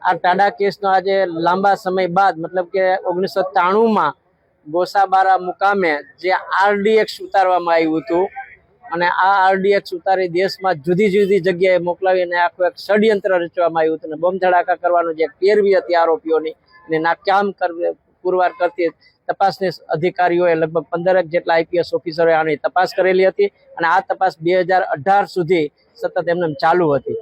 આ ટાડા કેસનો આજે લાંબા સમય બાદ મતલબ કે 1993માં ગોસાબારા મુકામે જે આરડીએક્સ ઉતારવામાં આવ્યું હતું અને આ આરડીએક્સ ઉતારી દેશમાં જુદી જુદી જગ્યાએ મોકલાવીને આખું એક ષડયંત્ર રચવામાં આવ્યું હતું અને બોમ્બ ધડાકા કરવાનું જે પેરવી હતી આરોપીઓની અને નાકામ પુરવાર કરતી તપાસની અધિકારીઓએ લગભગ 15 જેટલા આઈપીએસ ઓફિસરોએ આની તપાસ કરેલી હતી અને આ તપાસ 2018 સુધી સતત એમને ચાલુ હતી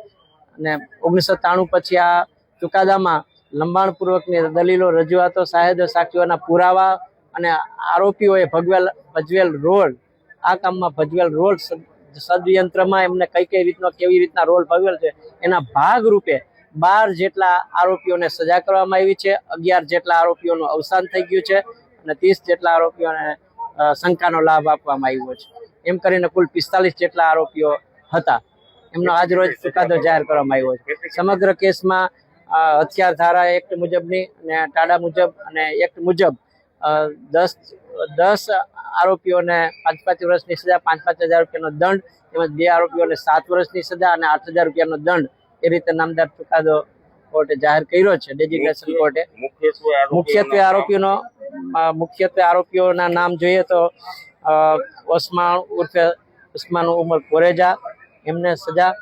અને 1993 પછી આ ચુકાદામાં લંબાણપૂર્વકની દલીલો, રજૂઆતો, સાહેદો, સાક્ષીઓના પુરાવા અને આરોપીઓએ ભજવેલ રોલ, આ કામમાં ભજવેલ રોલ, ષડયંત્રમાં એમને કઈ રીતનો કેવી રીતના રોલ ભજવેલ છે એના ભાગરૂપે 12 જેટલા આરોપીઓને સજા કરવામાં આવી છે, 11 જેટલા આરોપીઓનું અવસાન થઈ ગયું છે અને 30 જેટલા આરોપીઓને શંકાનો લાભ આપવામાં આવ્યો છે. એમ કરીને કુલ 45 જેટલા આરોપીઓ હતા. એમનો આજ રોજ ચુકાદો જાહેર કરવામાં આવ્યો છે. સમગ્ર કેસમાં હથિયાર ધારા એક્ટ મુજબની અને ટાડા મુજબ અને એક્ટ મુજબ 10 આરોપીઓને 5-5 વર્ષની સજા, 5-5 હજાર રૂપિયાનો દંડ તેમજ 2 આરોપીઓને 7 વર્ષની સજા અને 8,000 રૂપિયાનો દંડ એ રીતે નામદાર ચુકાદો કોર્ટે જાહેર કર્યો છે. ડેઝિગ્નેશન કોર્ટે મુખ્યત્વે આરોપીઓના નામ જોઈએ તો ઓસમાન ઉર્ફે ઉસ્માન ઉમર કોરેજા, એમને સજા,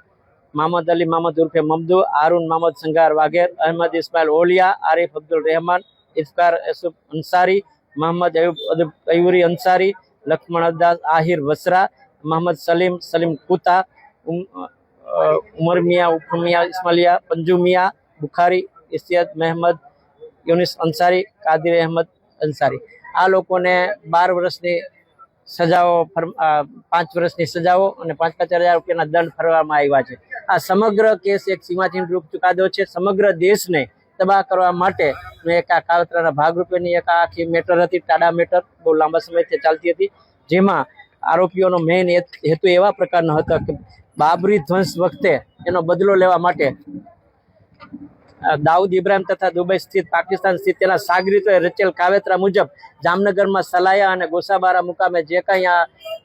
મોહમ્મદ અલી મોહમ્મદ ઉર્ફે મમદુ, હારૂન મોહમ્મદ સંગાર વાઘેર, અહેમદ ઇસ્માઇલ ઓલિયા, આરિફ અબ્દુલ રહેમાન, ઇફકાર એસુફ અંસારી, મોહમ્મદ અયુરી અંસારી, લક્ષ્મણ અબ્દાસ આહિર વસરા, મોહમ્મદ સલીમ કુતા, ઉમર મિયા, ઉફર મિયા ઇસ્માલિયા, પંજુ મિયા બુખારી, ઇસ્તિયાદ મહેમદ યુનિસ અંસારી, કાદિર અહેમદ અંસારી, આ લોકોને 12 વર્ષની સજાઓ, 5 વર્ષની સજાઓ અને 5-5 હજાર રૂપિયાના દંડ ફરવામાં આવ્યા છે. આ સમગ્ર કેસ એક સીમાચિહ્ન રૂપ ચુકાદો છે. સમગ્ર દેશને તબાહ કરવા માટે એક આ કાવતરાના ભાગરૂપેની એક આખી મેટર હતી. ટાડા મેટર બહુ લાંબા સમયથી ચાલતી હતી, જેમાં આરોપીઓનો મેઇન હેતુ એવા પ્રકારનો હતો કે બાબરી ધ્વંસ વખતે એનો બદલો લેવા માટે દાઉદ ઇબ્રાહિમ તથા દુબઈ સ્થિત પાકિસ્તાન સ્થિત તેના સાગરીતોએ રચેલ કાવતરા મુજબ જામનગરમાં સલાયા અને ગોસાબારા મુકામે જે કંઈ આ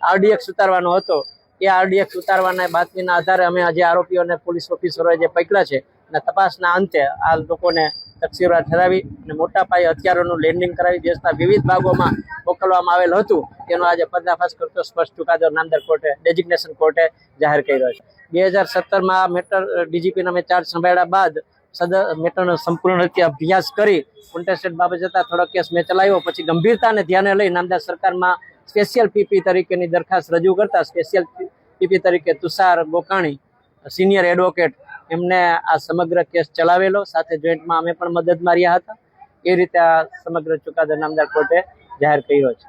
આરડીએક્સ ઉતારવાનો હતો એ આરડીએક્સ ઉતારવાના બાતમીના આધારે અમે આજે આરોપીઓને પોલીસ ઓફિસરોએ જે પકડ્યા છે અને તપાસના અંતે આ લોકોને તકસીરવાર ઠરાવી અને મોટા પાયે હથિયારોનું લેન્ડિંગ કરાવી દેશના વિવિધ ભાગોમાં મોકલવામાં આવેલ હતું તેનો આજે પર્દાફાશ કરતો સ્પષ્ટ ચુકાદો નામદાર કોર્ટે, ડેઝિગ્નેશન કોર્ટે જાહેર કર્યો છે. 2017માં આ મેટર ડીજીપીના મેં ચાર્જ સંભાળ્યા બાદ મેટરનો સંપૂર્ણ રીતે અભ્યાસ કરી કોન્ટેસ્ટેડ બાબત જતા થોડો કેસ મેં ચલાવ્યો. પછી ગંભીરતાને ધ્યાને લઈ નામદાર સરકારમાં સ્પેશિયલ પીપી તરીકેની દરખાસ્ત રજૂ કરતા સ્પેશિયલ પીપી તરીકે તુષાર ગોકાણી, સિનિયર એડવોકેટ, એમને આ સમગ્ર કેસ ચલાવેલો, સાથે જોઈન્ટમાં અમે પણ મદદમાં રહ્યા હતા. એ રીતે આ સમગ્ર ચુકાદો નામદાર કોર્ટે જાહેર કર્યો છે.